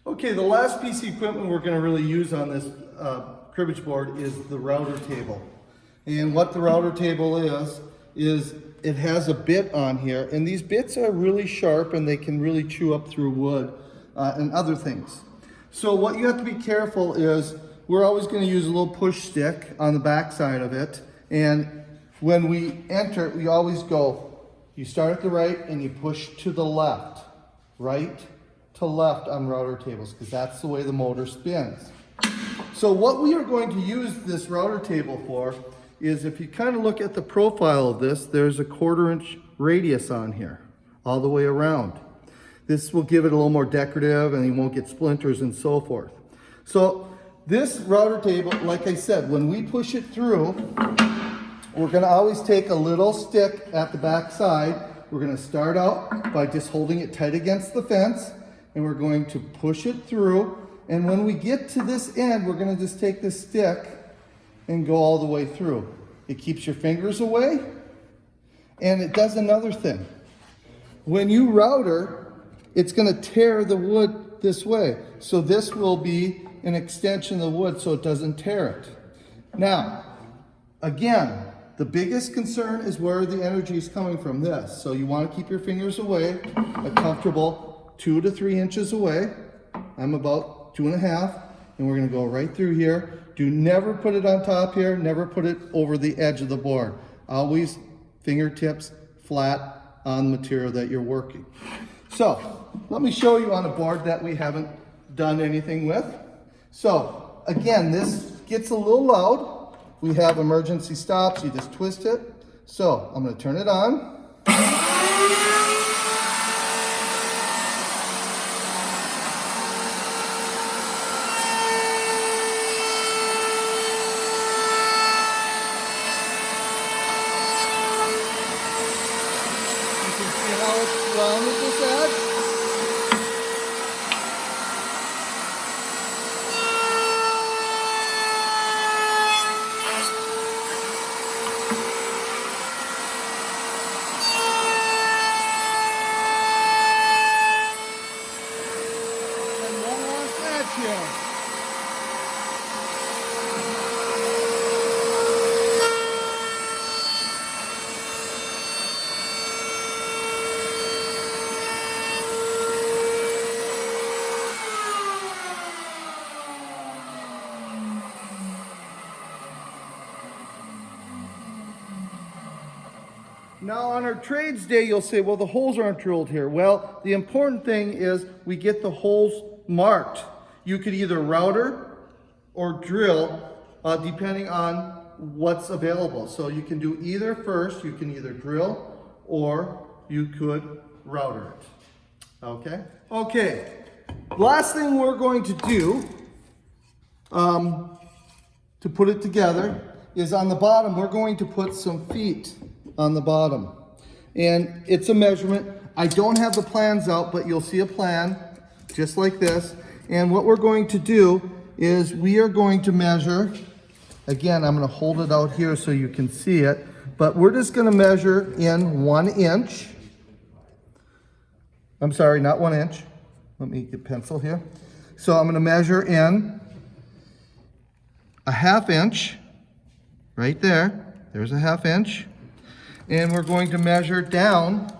Okay, the last piece of equipment we're going to really use on this cribbage board is the router table. And what the router table is it has a bit on here, and these bits are really sharp and they can really chew up through wood and other things. So what you have to be careful is we're always going to use a little push stick on the back side of it, and when we enter, we always go, you start at the right and you push to the left, right to left on router tables, because that's the way the motor spins. So what we are going to use this router table for is, if you kind of look at the profile of this, there's a 1/4 inch radius on here, all the way around. This will give it a little more decorative and you won't get splinters and so forth. So this router table, like I said, when we push it through, we're going to always take a little stick at the back side. We're going to start out by just holding it tight against the fence, and we're going to push it through. And when we get to this end, we're going to just take this stick and go all the way through. It keeps your fingers away, and it does another thing. When you router, it's going to tear the wood this way. So this will be an extension of the wood so it doesn't tear it. Now, again, the biggest concern is where the energy is coming from this. So you want to keep your fingers away, a comfortable 2 to 3 inches away. I'm about 2.5, and we're going to go right through here. Do never put it on top here, never put it over the edge of the board. Always fingertips flat on the material that you're working. So let me show you on a board that we haven't done anything with. So again, this gets a little loud. We have emergency stops, you just twist it. So I'm going to turn it on. You can see how it's rounded this edge. Now on our trades day, you'll say, well, the holes aren't drilled here. Well, the important thing is we get the holes marked. You could either router or drill, depending on what's available. So you can do either first. You can either drill or you could router it. Okay? Okay. Last thing we're going to do to put it together is on the bottom, we're going to put some feet on the bottom. And it's a measurement. I don't have the plans out, but you'll see a plan just like this. And what we're going to do is we are going to measure, again, I'm going to hold it out here so you can see it, but we're just going to measure in 1 inch. I'm sorry, not 1 inch. Let me get pencil here. So I'm going to measure in a 1/2 inch right there. There's a 1/2 inch. And we're going to measure down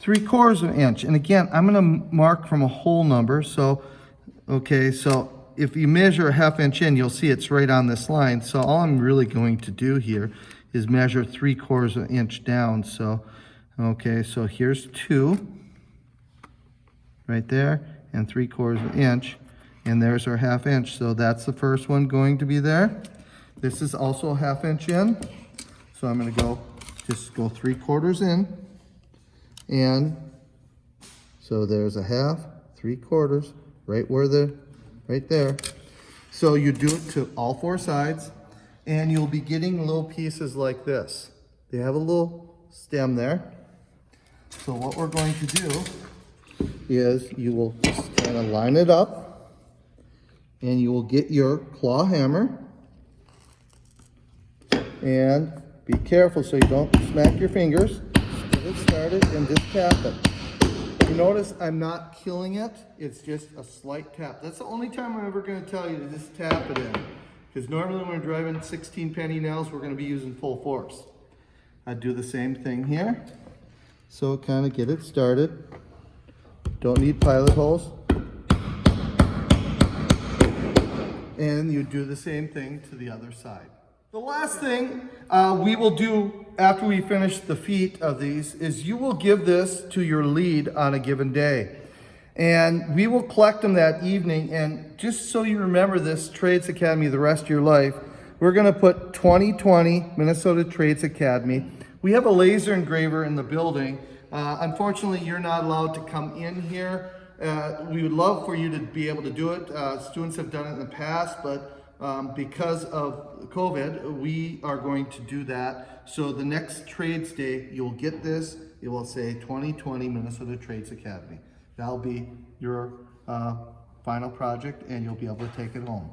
3/4 inch. And again, I'm going to mark from a hole number. So, okay, so if you measure a 1/2 inch in, you'll see it's right on this line. So all I'm really going to do here is measure 3/4 inch down. So, okay, so here's 2 right there and 3/4 inch. And there's our 1/2 inch. So that's the first one going to be there. This is also a 1/2 inch in. So I'm going to just go 3/4 in, and so there's a 1/2, 3/4, right there. So you do it to all 4 sides, and you'll be getting little pieces like this. They have a little stem there. So what we're going to do is you will just kind of line it up, and you will get your claw hammer, and be careful so you don't smack your fingers. Get it started and just tap it. You notice I'm not killing it, it's just a slight tap. That's the only time I'm ever going to tell you to just tap it in. Because normally when we're driving 16 penny nails, we're going to be using full force. I do the same thing here. So kind of get it started. Don't need pilot holes. And you do the same thing to the other side. The last thing we will do after we finish the feet of these is you will give this to your lead on a given day. And we will collect them that evening. And just so you remember this Trades Academy the rest of your life, we're going to put 2020 Minnesota Trades Academy. We have a laser engraver in the building. Unfortunately, you're not allowed to come in here. We would love for you to be able to do it. Students have done it in the past, but because of COVID, we are going to do that. So the next Trades Day, you'll get this. It will say 2020 Minnesota Trades Academy. That'll be your final project, and you'll be able to take it home.